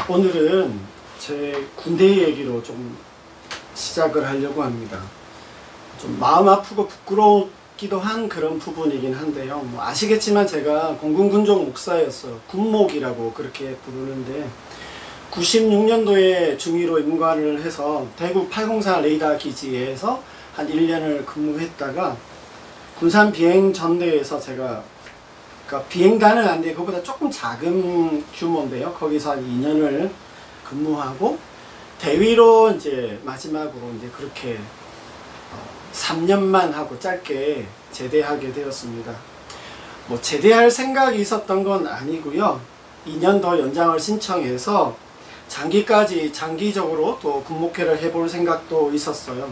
오늘은 제 군대 얘기로 좀 시작을 하려고 합니다. 좀 마음 아프고 부끄럽기도 한 그런 부분이긴 한데요. 뭐 아시겠지만 제가 공군군종 목사였어요. 군목이라고 그렇게 부르는데 96년도에 중위로 임관을 해서 대구 804 레이더 기지에서 한 1년을 근무했다가 군산 비행 전대에서 제가 그러니까 비행단은 아닌데 그보다 조금 작은 규모인데요. 거기서 한 2년을 근무하고 대위로 이제 마지막으로 이제 그렇게 3년만 하고 짧게 제대하게 되었습니다. 뭐 제대할 생각이 있었던 건 아니고요. 2년 더 연장을 신청해서 장기적으로 또 군목회를 해볼 생각도 있었어요.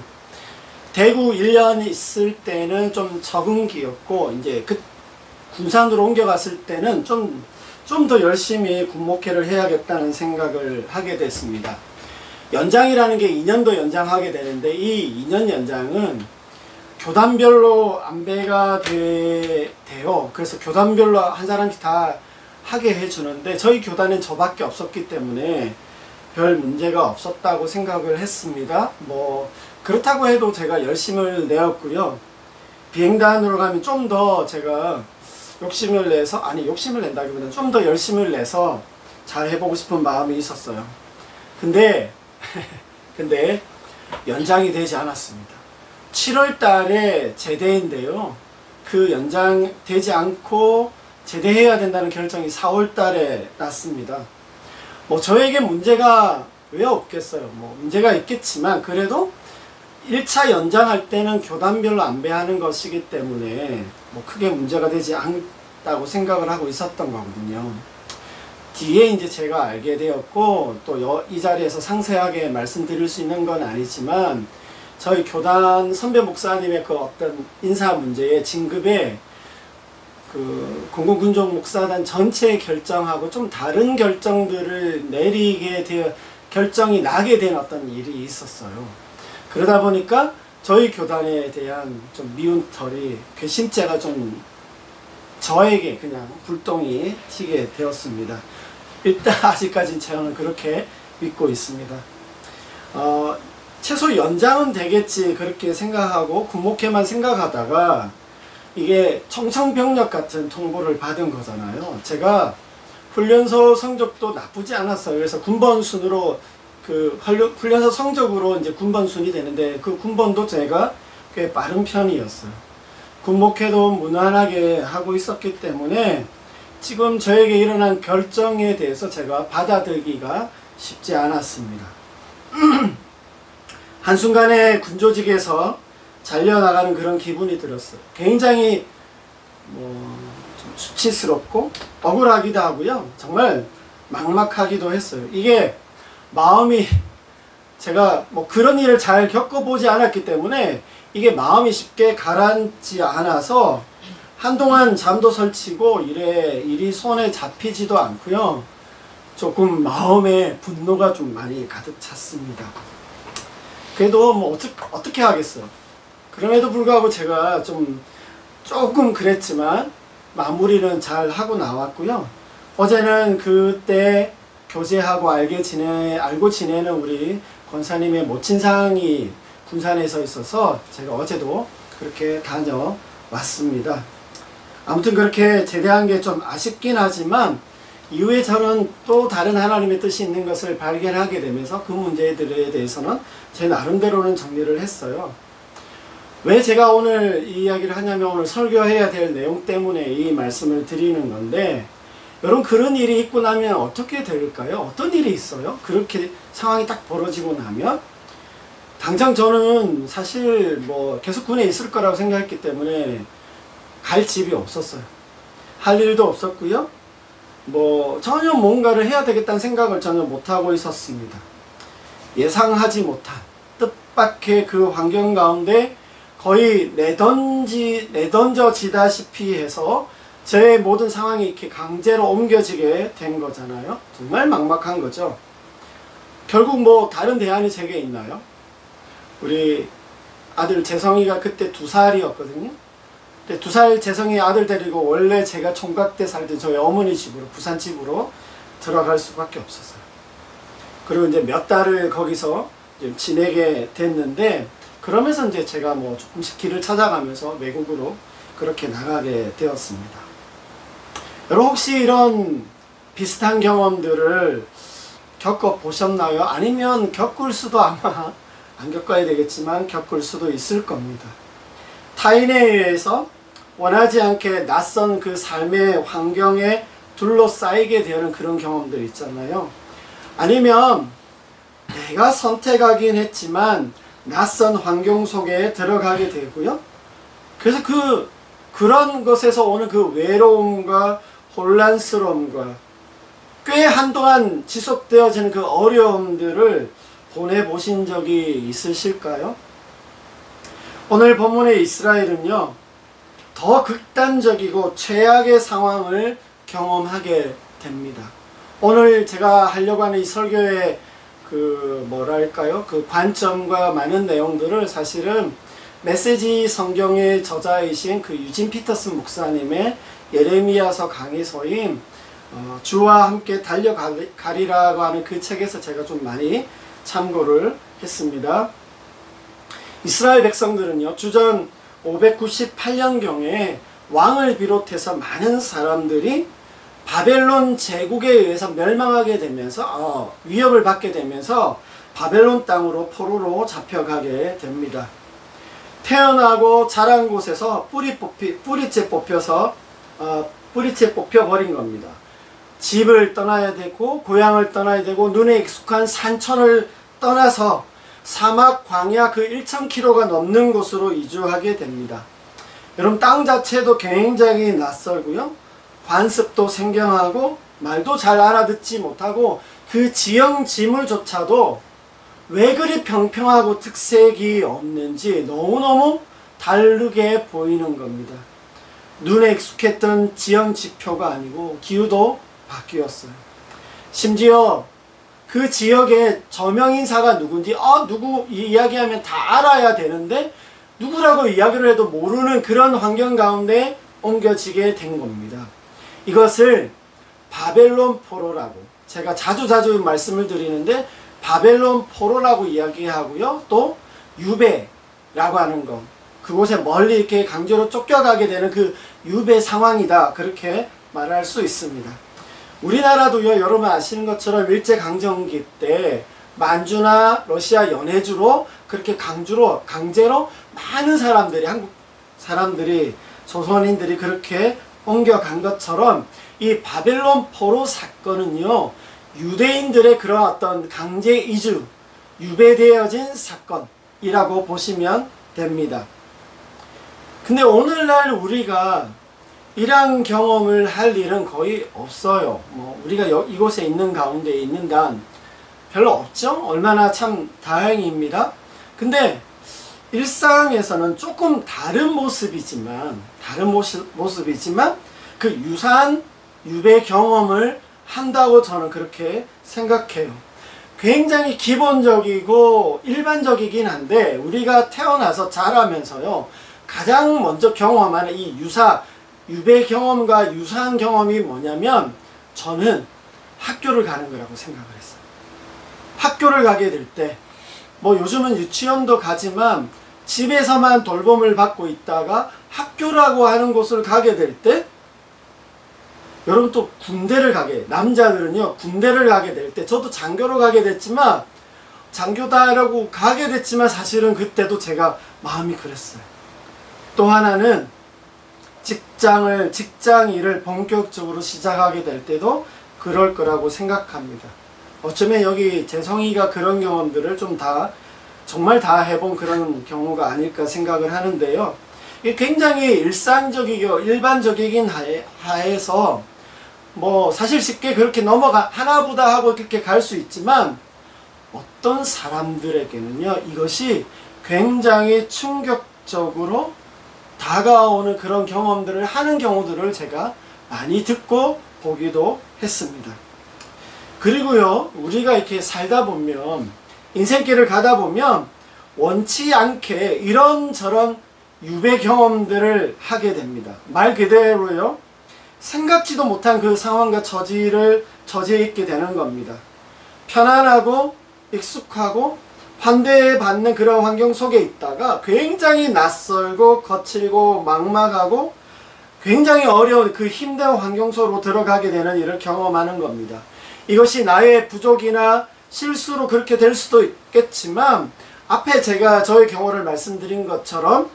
대구 1년 있을 때는 좀 적응기였고 이제 그 군산으로 옮겨갔을 때는 좀 더 열심히 군목회를 해야겠다는 생각을 하게 됐습니다. 연장이라는 게 2년도 연장하게 되는데 이 2년 연장은 교단별로 안배가 돼요. 그래서 교단별로 한 사람씩 다 하게 해주는데 저희 교단엔 저밖에 없었기 때문에 별 문제가 없었다고 생각을 했습니다. 뭐 그렇다고 해도 제가 열심을 내었고요. 비행단으로 가면 좀 더 제가 욕심을 낸다기보다는 좀 더 열심을 내서 잘 해보고 싶은 마음이 있었어요. 근데 연장이 되지 않았습니다. 7월 달에 제대인데요. 그 연장 되지 않고 제대해야 된다는 결정이 4월 달에 났습니다. 뭐 저에게 문제가 왜 없겠어요. 뭐 문제가 있겠지만 그래도 1차 연장할 때는 교단별로 안배하는 것이기 때문에 뭐 크게 문제가 되지 않다고 생각을 하고 있었던 거거든요. 뒤에 이제 제가 알게 되었고 또 이 자리에서 상세하게 말씀드릴 수 있는 건 아니지만 저희 교단 선배 목사님의 그 어떤 인사 문제에 진급에 그 공군군종 목사단 전체 결정하고 좀 다른 결정들을 내리게 되어 결정이 나게 된 어떤 일이 있었어요. 그러다 보니까 저희 교단에 대한 좀 미운 털이 괘씸죄가 좀 저에게 그냥 불똥이 튀게 되었습니다. 일단 아직까지는 저는 그렇게 믿고 있습니다. 최소 연장은 되겠지 그렇게 생각하고 군목회만 생각하다가 이게 청천벽력 같은 통보를 받은 거잖아요. 제가 훈련소 성적도 나쁘지 않았어요. 그래서 군번 순으로 그 훈련소 성적으로 이제 군번 순이 되는데 그 군번도 제가 꽤 빠른 편이었어요. 군목회도 무난하게 하고 있었기 때문에 지금 저에게 일어난 결정에 대해서 제가 받아들이기가 쉽지 않았습니다. 한순간에 군조직에서 잘려나가는 그런 기분이 들었어요. 굉장히 좀 수치스럽고 억울하기도 하고요. 정말 막막하기도 했어요. 이게 마음이 제가 뭐 그런 일을 잘 겪어보지 않았기 때문에 이게 마음이 쉽게 가라앉지 않아서 한동안 잠도 설치고 일이 손에 잡히지도 않고요. 조금 마음에 분노가 좀 많이 가득 찼습니다. 그래도 뭐 어떻게 하겠어. 그럼에도 불구하고 제가 조금 그랬지만 마무리는 잘 하고 나왔고요. 어제는 그때 교제하고 알고 지내는 우리 권사님의 모친상이 군산에서 있어서 제가 어제도 그렇게 다녀왔습니다. 아무튼 그렇게 제대한 게 좀 아쉽긴 하지만 이후에 저는 또 다른 하나님의 뜻이 있는 것을 발견하게 되면서 그 문제들에 대해서는 제 나름대로는 정리를 했어요. 왜 제가 오늘 이 이야기를 하냐면 오늘 설교해야 될 내용 때문에 이 말씀을 드리는 건데 여러분 그런 일이 있고 나면 어떻게 될까요? 어떤 일이 있어요? 그렇게 상황이 딱 벌어지고 나면 당장 저는 사실 뭐 계속 군에 있을 거라고 생각했기 때문에 갈 집이 없었어요. 할 일도 없었고요. 뭐 전혀 뭔가를 해야 되겠다는 생각을 전혀 못하고 있었습니다. 예상하지 못한 뜻밖의 그 환경 가운데 거의 내던져지다시피 해서 제 모든 상황이 이렇게 강제로 옮겨지게 된 거잖아요. 정말 막막한 거죠. 결국 뭐 다른 대안이 제게 있나요? 우리 아들 재성이가 그때 2살이었거든요. 근데 2살 재성이 아들 데리고 원래 제가 총각대 살던 저희 어머니 집으로 부산 집으로 들어갈 수밖에 없었어요. 그리고 이제 몇 달을 거기서 지내게 됐는데, 그러면서 이제 제가 뭐 조금씩 길을 찾아가면서 외국으로 그렇게 나가게 되었습니다. 여러분 혹시 이런 비슷한 경험들을 겪어보셨나요? 아니면 겪을 수도, 아마 안 겪어야 되겠지만 겪을 수도 있을 겁니다. 타인에 의해서 원하지 않게 낯선 그 삶의 환경에 둘러싸이게 되는 그런 그런 있잖아요. 아니면 내가 선택하긴 했지만 낯선 환경 속에 들어가게 되고요. 그래서 그런 것에서 오는 그 외로움과 혼란스러움과 꽤 한동안 지속되어지는 그 어려움들을 보내보신 적이 있으실까요? 오늘 본문의 이스라엘은요, 더 극단적이고 최악의 상황을 경험하게 됩니다. 오늘 제가 하려고 하는 이 설교의 그 관점과 많은 내용들을 사실은 메시지 성경의 저자이신 그 유진 피터슨 목사님의 예레미야서 강해서인 주와 함께 달려가리라고 하는 그 책에서 제가 좀 많이 참고를 했습니다. 이스라엘 백성들은요, 주전 598년경에 왕을 비롯해서 많은 사람들이 바벨론 제국에 의해서 멸망하게 되면서 위협을 받게 되면서 바벨론 땅으로 포로로 잡혀가게 됩니다. 태어나고 자란 곳에서 뿌리째 뽑혀버린 겁니다. 집을 떠나야 되고 고향을 떠나야 되고 눈에 익숙한 산천을 떠나서 사막 광야 그 1000km가 넘는 곳으로 이주하게 됩니다. 여러분 땅 자체도 굉장히 낯설고요. 관습도 생경하고 말도 잘 알아듣지 못하고 그 지형 지물조차도 왜 그리 평평하고 특색이 없는지 너무너무 다르게 보이는 겁니다. 눈에 익숙했던 지형 지표가 아니고 기후도 바뀌었어요. 심지어 그 지역의 저명인사가 누군지 누구 이야기하면 다 알아야 되는데 누구라고 이야기를 해도 모르는 그런 환경 가운데 옮겨지게 된 겁니다. 이것을 바벨론 포로라고 제가 자주 말씀을 드리는데, 바벨론 포로라고 이야기하고요, 또 유배라고 하는 것, 그곳에 멀리 이렇게 강제로 쫓겨가게 되는 그 유배 상황이다, 그렇게 말할 수 있습니다. 우리나라도요, 여러분 아시는 것처럼 일제강점기 때 만주나 러시아 연해주로 그렇게 강제로 많은 사람들이, 한국 사람들이, 조선인들이 그렇게 옮겨간 것처럼 이 바벨론 포로 사건은요, 유대인들의 그런 어떤 강제 이주, 유배되어진 사건이라고 보시면 됩니다. 근데 오늘날 우리가 이러한 경험을 할 일은 거의 없어요. 우리가 이곳에 있는 가운데 있는 단 별로 없죠? 얼마나 참 다행입니다. 근데 일상에서는 조금 다른 모습이지만 그 유사한 유배 경험을 한다고 저는 그렇게 생각해요. 굉장히 기본적이고 일반적이긴 한데 우리가 태어나서 자라면서요, 가장 먼저 경험하는 이 유배 경험과 유사한 경험이 뭐냐면, 저는 학교를 가는 거라고 생각을 했어요. 학교를 가게 될 때, 요즘은 유치원도 가지만 집에서만 돌봄을 받고 있다가 학교라고 하는 곳을 가게 될 때, 여러분 또 남자들은요, 군대를 가게 될 때, 저도 장교로 가게 됐지만, 장교다라고 가게 됐지만 사실은 그때도 제가 마음이 그랬어요. 또 하나는 직장 일을 본격적으로 시작하게 될 때도 그럴 거라고 생각합니다. 어쩌면 여기 재성이가 그런 경험들을 정말 다 해본 그런 경우가 아닐까 생각을 하는데요. 이게 굉장히 일상적이고 일반적이긴 하에서 사실 쉽게 그렇게 하나보다 하고 그렇게 갈 수 있지만, 어떤 사람들에게는요, 이것이 굉장히 충격적으로 다가오는 그런 경험들을 하는 경우들을 제가 많이 듣고 보기도 했습니다. 그리고요, 우리가 이렇게 살다 보면, 인생길을 가다 보면 원치 않게 이런저런 유배 경험들을 하게 됩니다. 말 그대로요, 생각지도 못한 그 상황과 처지를 처지해 있게 되는 겁니다. 편안하고 익숙하고 환대받는 그런 환경 속에 있다가 굉장히 낯설고 거칠고 막막하고 굉장히 어려운 그 힘든 환경 속으로 들어가게 되는 일을 경험하는 겁니다. 이것이 나의 부족이나 실수로 그렇게 될 수도 있겠지만 앞에 제가 저의 경우를 말씀드린 것처럼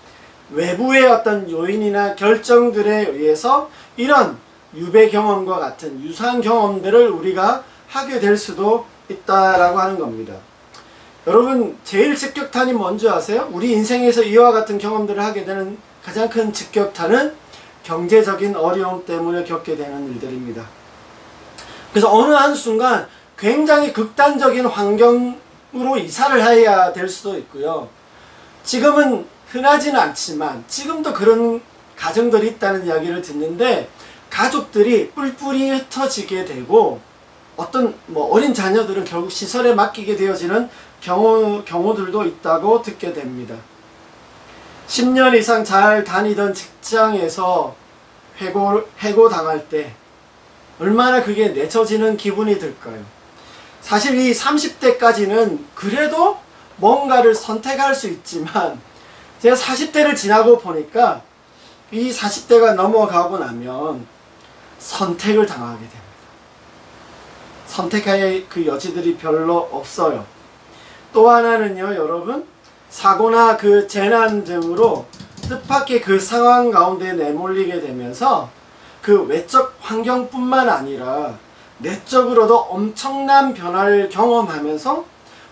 외부의 어떤 요인이나 결정들에 의해서 이런 유배 경험과 같은 유사한 경험들을 우리가 하게 될 수도 있다라고 하는 겁니다. 여러분, 제일 직격탄이 뭔지 아세요? 우리 인생에서 이와 같은 경험들을 하게 되는 가장 큰 직격탄은 경제적인 어려움 때문에 겪게 되는 일들입니다. 그래서 어느 한순간 굉장히 극단적인 환경으로 이사를 해야 될 수도 있고요. 지금은 흔하지는 않지만 지금도 그런 가정들이 있다는 이야기를 듣는데 가족들이 뿔뿔이 흩어지게 되고 어떤 어린 자녀들은 결국 시설에 맡기게 되어지는 경우들도 있다고 듣게 됩니다. 10년 이상 잘 다니던 직장에서 해고당할 때 얼마나 그게 내쳐지는 기분이 들까요? 사실 이 30대까지는 그래도 뭔가를 선택할 수 있지만 제가 40대를 지나고 보니까 이 40대가 넘어가고 나면 선택을 당하게 됩니다. 선택할 그 여지들이 별로 없어요. 또 하나는요, 여러분, 사고나 그 재난 등으로 뜻밖의 그 상황 가운데 내몰리게 되면서 그 외적 환경뿐만 아니라 내적으로도 엄청난 변화를 경험하면서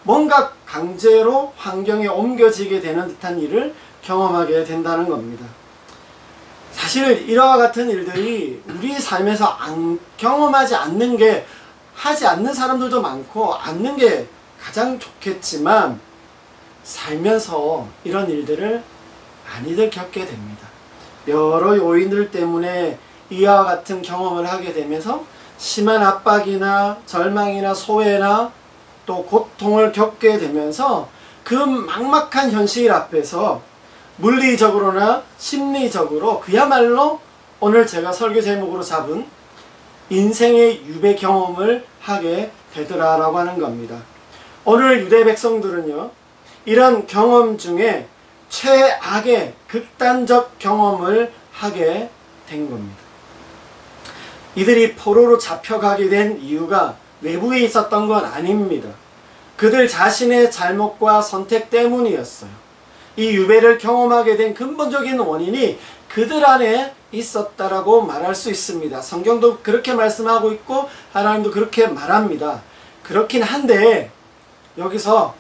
뭔가 강제로 환경에 ом겨지게 되는 듯한 일을 경험하게 된다는 겁니다. 사실 이와 같은 일들이 우리 삶에서 경험하지 않는 게, 하지 않는 사람들도 많고 않는 게 가장 좋겠지만 살면서 이런 일들을 많이들 겪게 됩니다. 여러 요인들 때문에 이와 같은 경험을 하게 되면서 심한 압박이나 절망이나 소외나 또 고통을 겪게 되면서 그 막막한 현실 앞에서 물리적으로나 심리적으로 그야말로 오늘 제가 설교 제목으로 잡은 인생의 유배 경험을 하게 되더라라고 하는 겁니다. 오늘 유대 백성들은요, 이런 경험 중에 최악의 극단적 경험을 하게 된 겁니다. 이들이 포로로 잡혀가게 된 이유가 외부에 있었던 건 아닙니다. 그들 자신의 잘못과 선택 때문이었어요. 이 유배를 경험하게 된 근본적인 원인이 그들 안에 있었다라고 말할 수 있습니다. 성경도 그렇게 말씀하고 있고 하나님도 그렇게 말합니다. 그렇긴 한데 여기서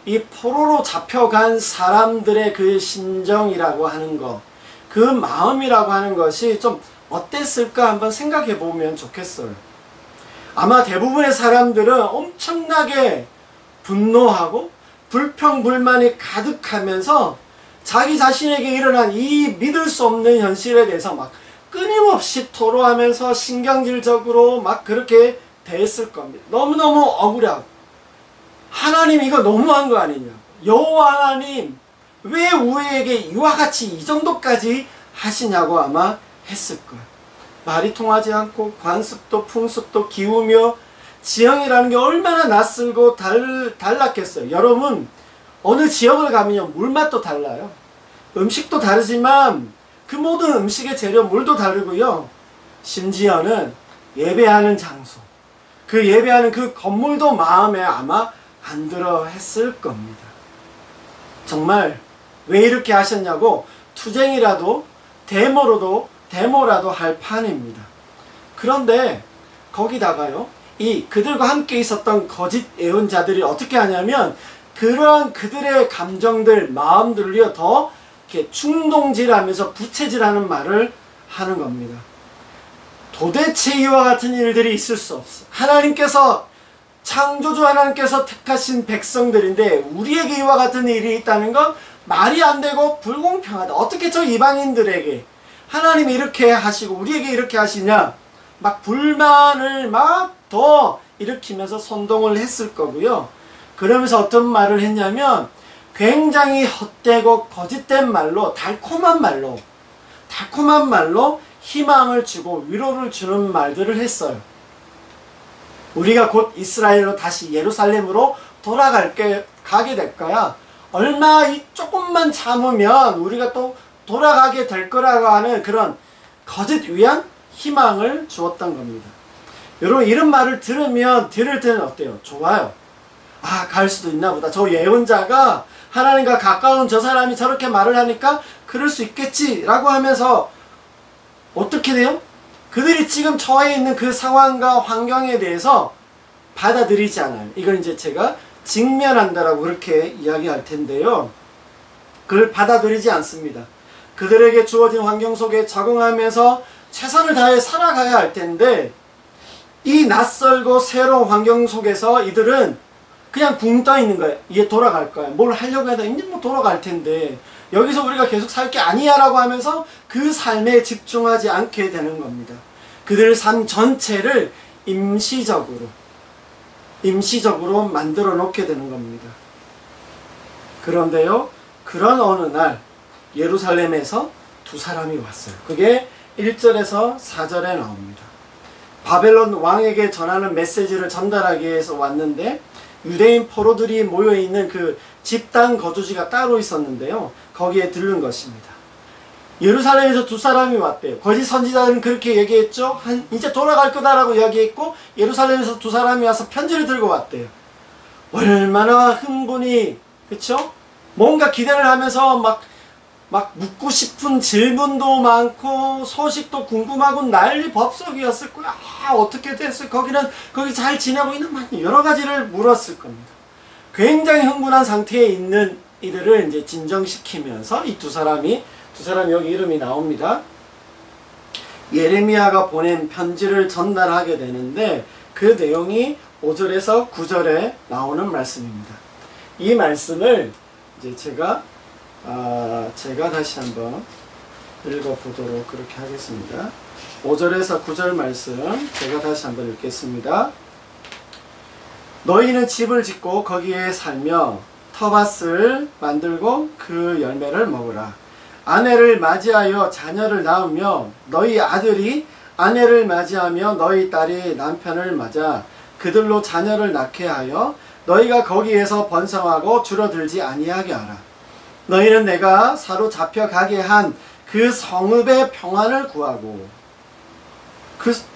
이 포로로 잡혀간 사람들의 그 심정이라고 하는 것, 그 마음이라고 하는 것이 좀 어땠을까 한번 생각해 보면 좋겠어요. 아마 대부분의 사람들은 엄청나게 분노하고 불평불만이 가득하면서 자기 자신에게 일어난 이 믿을 수 없는 현실에 대해서 막 끊임없이 토로하면서 신경질적으로 막 그렇게 대했을 겁니다. 너무너무 억울하고 하나님 이거 너무한 거 아니냐, 여호와 하나님 왜 우리에게 이와 같이 이 정도까지 하시냐고 아마 했을 거예요. 말이 통하지 않고 관습도 풍습도 기우며 지형이라는 게 얼마나 낯설고 달랐겠어요. 여러분 어느 지역을 가면요 물맛도 달라요. 음식도 다르지만 그 모든 음식의 재료 물도 다르고요. 심지어는 예배하는 장소, 그 예배하는 그 건물도 마음에 아마 안 들어 했을 겁니다. 정말 왜 이렇게 하셨냐고 투쟁이라도 데모라도 할 판입니다. 그런데 거기다가요, 이 그들과 함께 있었던 거짓 예언자들이 어떻게 하냐면 그러한 그들의 감정들, 마음들을요 더 이렇게 충동질하면서 부채질하는 말을 하는 겁니다. 도대체 이와 같은 일들이 있을 수 없어. 하나님께서, 창조주 하나님께서 택하신 백성들인데 우리에게 이와 같은 일이 있다는 건 말이 안 되고 불공평하다. 어떻게 저 이방인들에게 하나님이 이렇게 하시고 우리에게 이렇게 하시냐, 막 불만을 막 더 일으키면서 선동을 했을 거고요. 그러면서 어떤 말을 했냐면 굉장히 헛되고 거짓된 말로, 달콤한 말로 희망을 주고 위로를 주는 말들을 했어요. 우리가 곧 이스라엘로 다시 예루살렘으로 가게 될 거야. 얼마 조금만 참으면 우리가 또 돌아가게 될 거라고 하는 그런 거짓 위한 희망을 주었던 겁니다. 여러분, 이런 말을 들을 때는 어때요? 좋아요. 아, 갈 수도 있나 보다. 저 예언자가 하나님과 가까운 저 사람이 저렇게 말을 하니까 그럴 수 있겠지라고 하면서 어떻게 돼요? 그들이 지금 처해 있는 그 상황과 환경에 대해서 받아들이지 않아요. 이걸 이제 제가 직면한다라고 그렇게 이야기할 텐데요. 그걸 받아들이지 않습니다. 그들에게 주어진 환경 속에 적응하면서 최선을 다해 살아가야 할 텐데, 이 낯설고 새로운 환경 속에서 이들은 그냥 붕 떠 있는 거예요. 이게 돌아갈 거야. 뭘 하려고 해도 이제 뭐 돌아갈 텐데 여기서 우리가 계속 살 게 아니야 라고 하면서 그 삶에 집중하지 않게 되는 겁니다. 그들의 삶 전체를 임시적으로 만들어 놓게 되는 겁니다. 그런데요, 그런 어느 날 예루살렘에서 두 사람이 왔어요. 그게 1절에서 4절에 나옵니다. 바벨론 왕에게 전하는 메시지를 전달하기 위해서 왔는데, 유대인 포로들이 모여있는 그 집단 거주지가 따로 있었는데요, 거기에 들른 것입니다. 예루살렘에서 두 사람이 왔대요. 거짓 선지자들은 그렇게 얘기했죠. 이제 돌아갈 거다라고 이야기했고, 예루살렘에서 두 사람이 와서 편지를 들고 왔대요. 얼마나 흥분이, 그쵸? 뭔가 기대를 하면서 막 묻고 싶은 질문도 많고 소식도 궁금하고 난리 법석이었을 거야. 아, 어떻게 됐을, 거기 잘 지내고 있는, 여러 가지를 물었을 겁니다. 굉장히 흥분한 상태에 있는 이들을 이제 진정시키면서 이 두 사람이 여기 이름이 나옵니다. 예레미야가 보낸 편지를 전달하게 되는데, 그 내용이 5절에서 9절에 나오는 말씀입니다. 이 말씀을 이제 제가 다시 한번 읽어보도록 그렇게 하겠습니다. 5절에서 9절 말씀 제가 다시 한번 읽겠습니다. 너희는 집을 짓고 거기에 살며 터밭을 만들고 그 열매를 먹으라. 아내를 맞이하여 자녀를 낳으며 너희 아들이 아내를 맞이하며 너희 딸이 남편을 맞아 그들로 자녀를 낳게 하여 너희가 거기에서 번성하고 줄어들지 아니하게 하라. 너희는 내가 사로잡혀 가게 한 그 성읍의 평안을 구하고,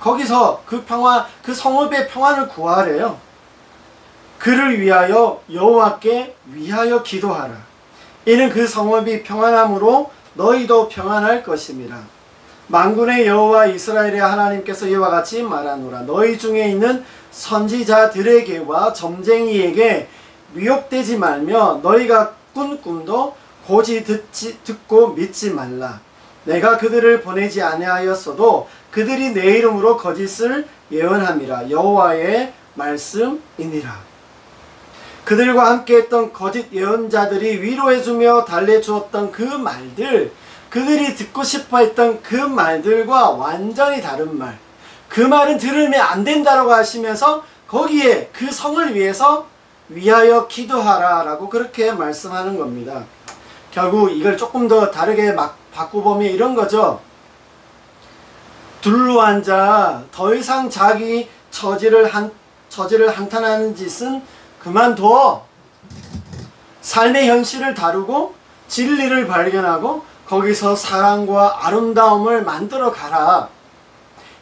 거기서 그 성읍의 평안을 구하래요. 그를 위하여 여호와께 위하여 기도하라. 이는 그 성읍이 평안함으로 너희도 평안할 것임이라. 만군의 여호와 이스라엘의 하나님께서 이와 같이 말하노라. 너희 중에 있는 선지자들에게와 점쟁이에게 미혹되지 말며 너희가 꾼 꿈도 고지 듣고 믿지 말라. 내가 그들을 보내지 아니하였어도 그들이 내 이름으로 거짓을 예언함이라. 여호와의 말씀이니라. 그들과 함께 했던 거짓 예언자들이 위로해주며 달래주었던 그 말들, 그들이 듣고 싶어 했던 그 말들과 완전히 다른 말, 그 말은 들으면 안 된다라고 하시면서 거기에 그 성을 위하여 기도하라 라고 그렇게 말씀하는 겁니다. 결국 이걸 조금 더 다르게 바꿔보면 이런 거죠. 둘러앉아 더 이상 자기 처지를 한탄하는 짓은 그만둬. 삶의 현실을 다루고 진리를 발견하고 거기서 사랑과 아름다움을 만들어 가라.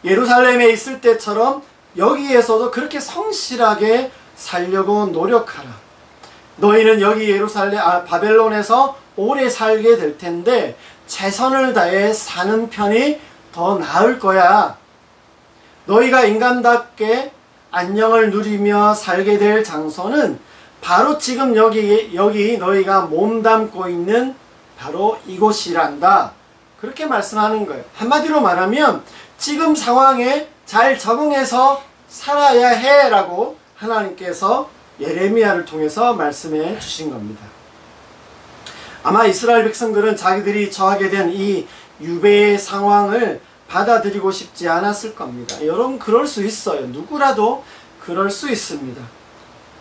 예루살렘에 있을 때처럼 여기에서도 그렇게 성실하게 살려고 노력하라. 너희는 여기 바벨론에서 오래 살게 될 텐데 최선을 다해 사는 편이 더 나을 거야. 너희가 인간답게 안녕을 누리며 살게 될 장소는 바로 지금 여기 너희가 몸담고 있는 바로 이곳이란다. 그렇게 말씀하는 거예요. 한마디로 말하면 지금 상황에 잘 적응해서 살아야 해 라고 하나님께서 예레미야를 통해서 말씀해 주신 겁니다. 아마 이스라엘 백성들은 자기들이 처하게 된 이 유배의 상황을 받아들이고 싶지 않았을 겁니다. 여러분, 그럴 수 있어요. 누구라도 그럴 수 있습니다.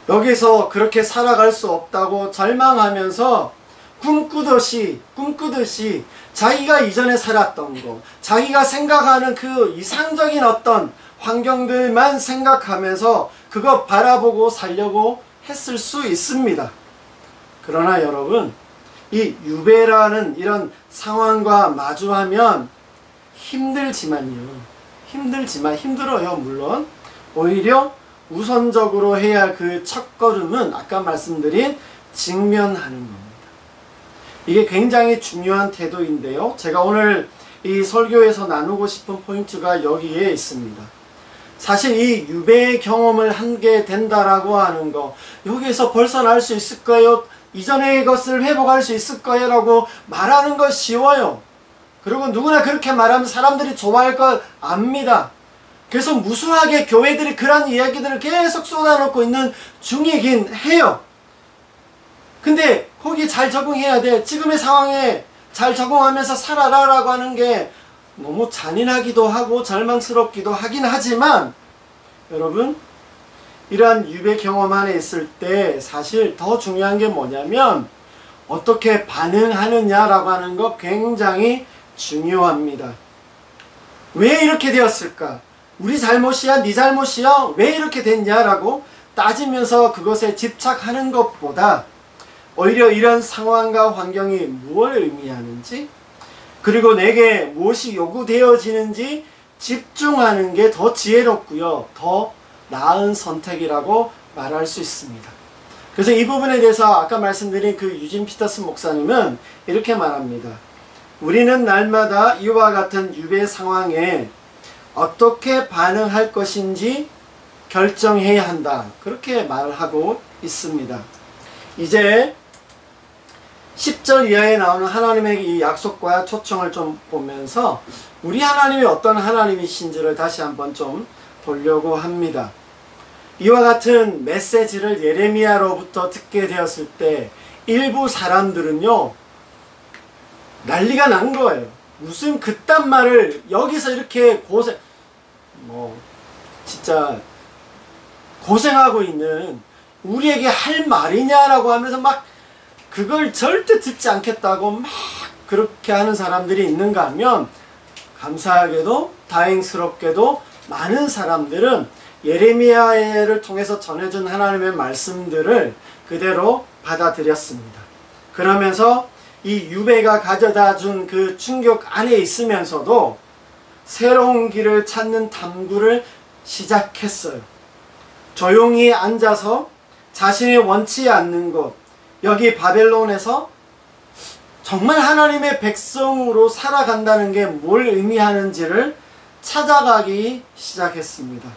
여기서 그렇게 살아갈 수 없다고 절망하면서 꿈꾸듯이 자기가 이전에 살았던 거, 자기가 생각하는 그 이상적인 어떤 환경들만 생각하면서 그거 바라보고 살려고 했을 수 있습니다. 그러나 여러분, 이 유배라는 이런 상황과 마주하면 힘들어요. 물론 오히려 우선적으로 해야 할 그 첫걸음은 아까 말씀드린 직면하는 겁니다. 이게 굉장히 중요한 태도인데요. 제가 오늘 이 설교에서 나누고 싶은 포인트가 여기에 있습니다. 사실 이 유배의 경험을 하게 된다라고 하는 거, 여기에서 벗어날 수 있을 거예요, 이전의 것을 회복할 수 있을 거예요 라고 말하는 거 쉬워요. 그리고 누구나 그렇게 말하면 사람들이 좋아할 걸 압니다. 그래서 무수하게 교회들이 그런 이야기들을 계속 쏟아놓고 있는 중이긴 해요. 근데 거기에 잘 적응해야 돼. 지금의 상황에 잘 적응하면서 살아라 라고 하는 게 너무 잔인하기도 하고 절망스럽기도 하긴 하지만, 여러분, 이러한 유배 경험 안에 있을 때 사실 더 중요한 게 뭐냐면 어떻게 반응하느냐라고 하는 거 굉장히 중요합니다. 왜 이렇게 되었을까? 우리 잘못이야? 네 잘못이야? 왜 이렇게 됐냐라고 따지면서 그것에 집착하는 것보다 오히려 이런 상황과 환경이 무엇을 의미하는지, 그리고 내게 무엇이 요구되어지는지 집중하는 게 더 지혜롭고요, 더 나은 선택이라고 말할 수 있습니다. 그래서 이 부분에 대해서 아까 말씀드린 그 유진 피터슨 목사님은 이렇게 말합니다. 우리는 날마다 이와 같은 유배 상황에 어떻게 반응할 것인지 결정해야 한다, 그렇게 말하고 있습니다. 이제 10절 이하에 나오는 하나님의 이 약속과 초청을 좀 보면서 우리 하나님이 어떤 하나님이신지를 다시 한번 좀 보려고 합니다. 이와 같은 메시지를 예레미야로부터 듣게 되었을 때 일부 사람들은요, 난리가 난 거예요. 무슨 그딴 말을 여기서 이렇게 진짜 고생하고 있는 우리에게 할 말이냐라고 하면서 막 그걸 절대 듣지 않겠다고 막 그렇게 하는 사람들이 있는가 하면, 감사하게도 다행스럽게도 많은 사람들은 예레미야를 통해서 전해준 하나님의 말씀들을 그대로 받아들였습니다. 그러면서 이 유배가 가져다 준 그 충격 안에 있으면서도 새로운 길을 찾는 탐구를 시작했어요. 조용히 앉아서 자신이 원치 않는 것, 여기 바벨론에서 정말 하나님의 백성으로 살아간다는 게 뭘 의미하는지를 찾아가기 시작했습니다.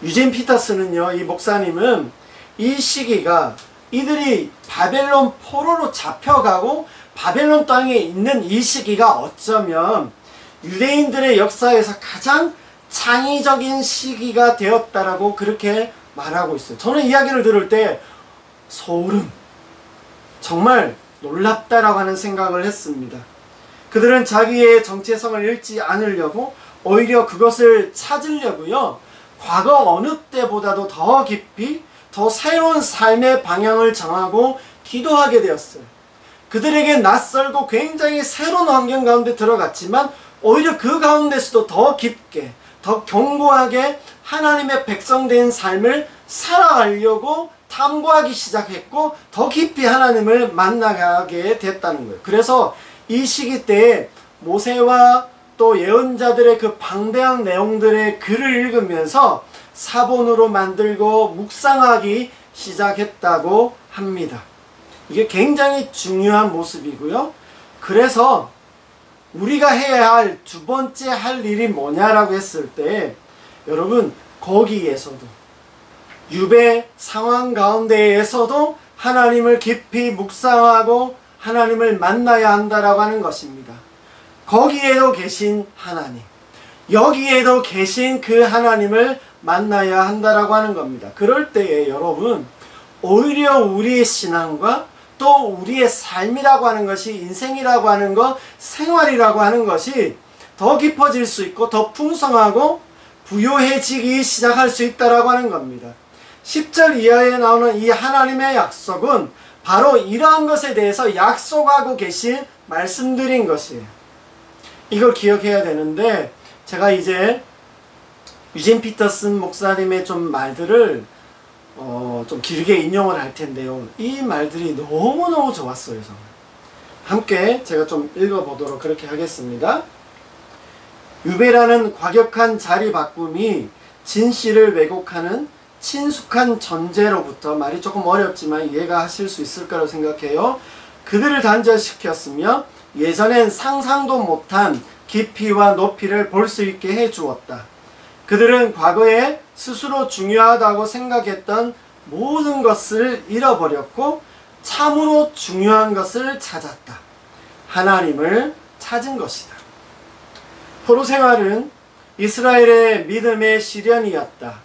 유진 피터스는요, 이 목사님은 이 시기가 이들이 바벨론 포로로 잡혀가고 바벨론 땅에 있는 이 시기가 어쩌면 유대인들의 역사에서 가장 창의적인 시기가 되었다라고 그렇게 말하고 있어요. 저는 이야기를 들을 때 소름, 정말 놀랍다라고 하는 생각을 했습니다. 그들은 자기의 정체성을 잃지 않으려고 오히려 그것을 찾으려고요, 과거 어느 때보다도 더 깊이 더 새로운 삶의 방향을 정하고 기도하게 되었어요. 그들에게 낯설고 굉장히 새로운 환경 가운데 들어갔지만 오히려 그 가운데서도 더 깊게, 더 견고하게 하나님의 백성된 삶을 살아가려고 탐구하기 시작했고 더 깊이 하나님을 만나게 됐다는 거예요. 그래서 이 시기 때에 모세와 또 예언자들의 그 방대한 내용들의 글을 읽으면서 사본으로 만들고 묵상하기 시작했다고 합니다. 이게 굉장히 중요한 모습이고요. 그래서 우리가 해야 할 두 번째 할 일이 뭐냐라고 했을 때, 여러분, 거기에서도 유배 상황 가운데에서도 하나님을 깊이 묵상하고 하나님을 만나야 한다라고 하는 것입니다. 거기에도 계신 하나님, 여기에도 계신 그 하나님을 만나야 한다라고 하는 겁니다. 그럴 때에 여러분, 오히려 우리의 신앙과 또 우리의 삶이라고 하는 것이, 인생이라고 하는 것, 생활이라고 하는 것이 더 깊어질 수 있고 더 풍성하고 부요해지기 시작할 수 있다라고 하는 겁니다. 10절 이하에 나오는 이 하나님의 약속은 바로 이러한 것에 대해서 약속하고 계신 말씀드린 것이에요. 이걸 기억해야 되는데, 제가 이제 유진 피터슨 목사님의 좀 말들을 좀 길게 인용을 할 텐데요. 이 말들이 너무너무 좋았어요. 정말. 함께 제가 좀 읽어보도록 그렇게 하겠습니다. 유배라는 과격한 자리 바꿈이 진실을 왜곡하는 친숙한 전제로부터, 말이 조금 어렵지만 이해가 하실 수 있을 거라고 생각해요. 그들을 단절시켰으며 예전엔 상상도 못한 깊이와 높이를 볼 수 있게 해주었다. 그들은 과거에 스스로 중요하다고 생각했던 모든 것을 잃어버렸고 참으로 중요한 것을 찾았다. 하나님을 찾은 것이다. 포로 생활은 이스라엘의 믿음의 시련이었다.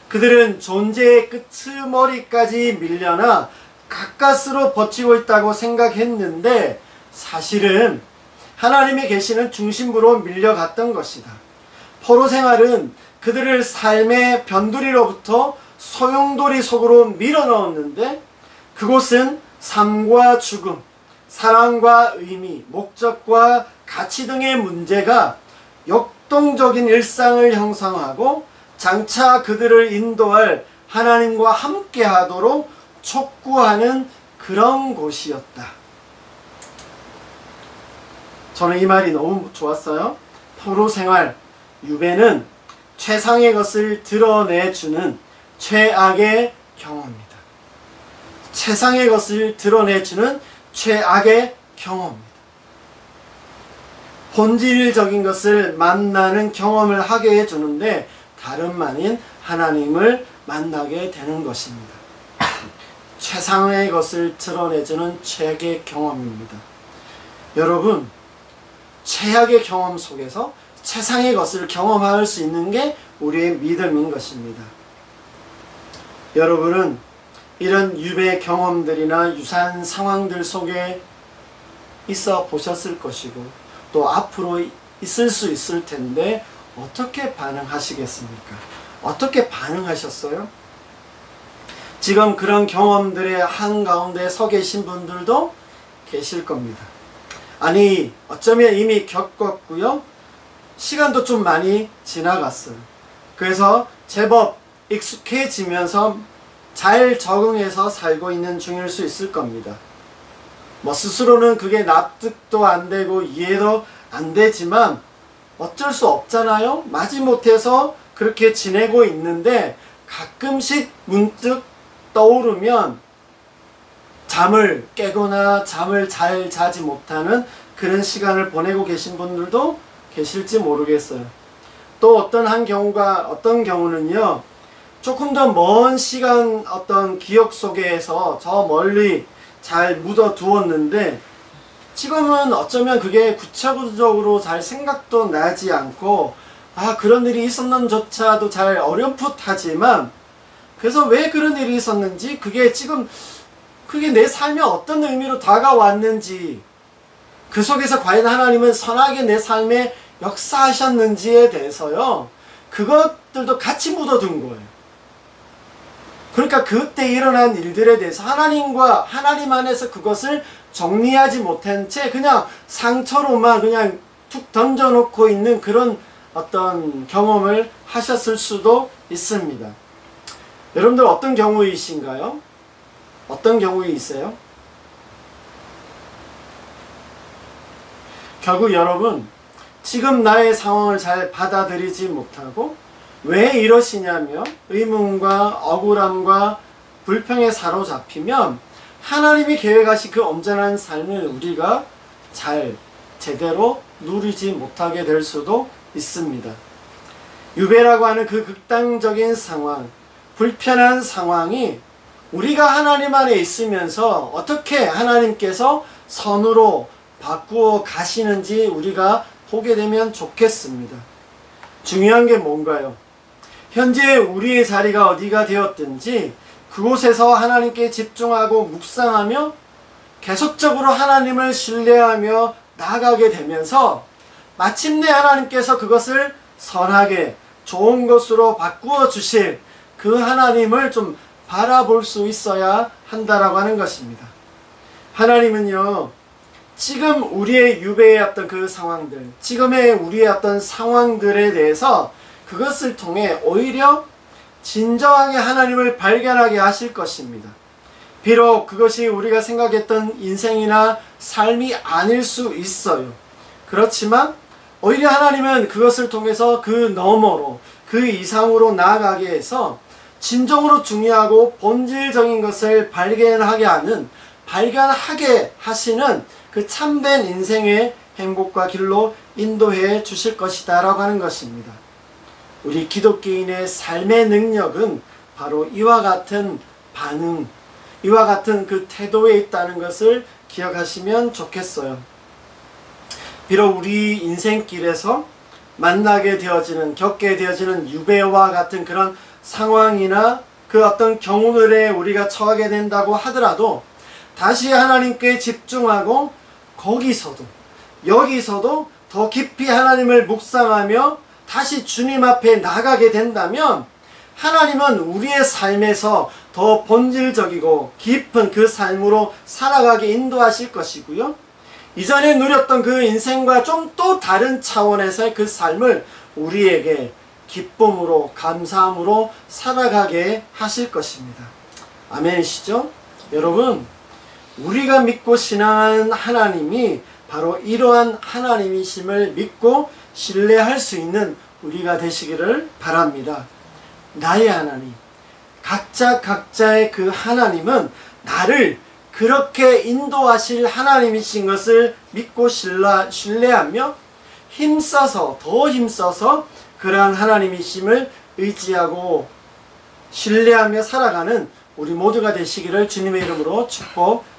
그들은 존재의 끄트머리까지 밀려나 가까스로 버티고 있다고 생각했는데 사실은 하나님이 계시는 중심부로 밀려갔던 것이다. 포로 생활은 그들을 삶의 변두리로부터 소용돌이 속으로 밀어넣었는데 그곳은 삶과 죽음, 사랑과 의미, 목적과 가치 등의 문제가 역동적인 일상을 형성하고 장차 그들을 인도할 하나님과 함께 하도록 촉구하는 그런 곳이었다. 저는 이 말이 너무 좋았어요. 포로 생활, 유배는 최상의 것을 드러내주는 최악의 경험입니다. 최상의 것을 드러내주는 최악의 경험입니다. 본질적인 것을 만나는 경험을 하게 해주는데 다름 아닌 하나님을 만나게 되는 것입니다. 최상의 것을 드러내주는 최악의 경험입니다. 여러분, 최악의 경험 속에서 최상의 것을 경험할 수 있는 게 우리의 믿음인 것입니다. 여러분은 이런 유배 경험들이나 유사한 상황들 속에 있어 보셨을 것이고 또 앞으로 있을 수 있을 텐데 어떻게 반응하시겠습니까? 어떻게 반응하셨어요? 지금 그런 경험들의 한가운데 서 계신 분들도 계실 겁니다. 아니, 어쩌면 이미 겪었고요. 시간도 좀 많이 지나갔어요. 그래서 제법 익숙해지면서 잘 적응해서 살고 있는 중일 수 있을 겁니다. 뭐 스스로는 그게 납득도 안 되고 이해도 안 되지만 어쩔 수 없잖아요. 마지못해서 그렇게 지내고 있는데 가끔씩 문득 떠오르면 잠을 깨거나 잠을 잘 자지 못하는 그런 시간을 보내고 계신 분들도 계실지 모르겠어요. 또 어떤 경우는요, 조금 더 먼 시간 어떤 기억 속에서 저 멀리 잘 묻어 두었는데 지금은 어쩌면 그게 구체적으로 잘 생각도 나지 않고 그런 일이 있었는조차도 잘 어렴풋하지만 그래서 왜 그런 일이 있었는지 그게 내 삶에 어떤 의미로 다가왔는지 그 속에서 과연 하나님은 선하게 내 삶에 역사하셨는지에 대해서요, 그것들도 같이 묻어둔 거예요. 그러니까 그때 일어난 일들에 대해서 하나님 안에서 그것을 정리하지 못한 채 그냥 상처로만 그냥 툭 던져놓고 있는 그런 어떤 경험을 하셨을 수도 있습니다. 여러분들 어떤 경우이신가요? 어떤 경우이세요? 결국 여러분, 지금 나의 상황을 잘 받아들이지 못하고 왜 이러시냐며 의문과 억울함과 불평에 사로잡히면 하나님이 계획하신 그 온전한 삶을 우리가 제대로 누리지 못하게 될 수도 있습니다. 유배라고 하는 그 극단적인 상황, 불편한 상황이 우리가 하나님 안에 있으면서 어떻게 하나님께서 선으로 바꾸어 가시는지 우리가 보게 되면 좋겠습니다. 중요한 게 뭔가요? 현재 우리의 자리가 어디가 되었든지 그곳에서 하나님께 집중하고 묵상하며 계속적으로 하나님을 신뢰하며 나아가게 되면서 마침내 하나님께서 그것을 선하게 좋은 것으로 바꾸어 주실 그 하나님을 좀 바라볼 수 있어야 한다라고 하는 것입니다. 하나님은요, 지금 우리의 유배의 어떤 그 상황들, 지금의 우리의 어떤 상황들에 대해서 그것을 통해 오히려 진정하게 하나님을 발견하게 하실 것입니다. 비록 그것이 우리가 생각했던 인생이나 삶이 아닐 수 있어요. 그렇지만 오히려 하나님은 그것을 통해서 그 너머로, 그 이상으로 나아가게 해서 진정으로 중요하고 본질적인 것을 발견하게 하시는 그 참된 인생의 행복과 길로 인도해 주실 것이다 라고 하는 것입니다. 우리 기독교인의 삶의 능력은 바로 이와 같은 반응, 이와 같은 그 태도에 있다는 것을 기억하시면 좋겠어요. 비록 우리 인생길에서 만나게 되어지는, 겪게 되어지는 유배와 같은 그런 상황이나 그 어떤 경우들에 우리가 처하게 된다고 하더라도 다시 하나님께 집중하고 거기서도 여기서도 더 깊이 하나님을 묵상하며 다시 주님 앞에 나가게 된다면 하나님은 우리의 삶에서 더 본질적이고 깊은 그 삶으로 살아가게 인도하실 것이고요. 이전에 누렸던 그 인생과 좀 또 다른 차원에서의 그 삶을 우리에게 기쁨으로 감사함으로 살아가게 하실 것입니다. 아멘이시죠? 여러분, 우리가 믿고 신앙하는 하나님이 바로 이러한 하나님이심을 믿고 신뢰할 수 있는 우리가 되시기를 바랍니다. 나의 하나님, 각자의 그 하나님은 나를 그렇게 인도하실 하나님이신 것을 믿고 신뢰하며 더 힘써서 그러한 하나님이심을 의지하고 신뢰하며 살아가는 우리 모두가 되시기를 주님의 이름으로 축복합니다.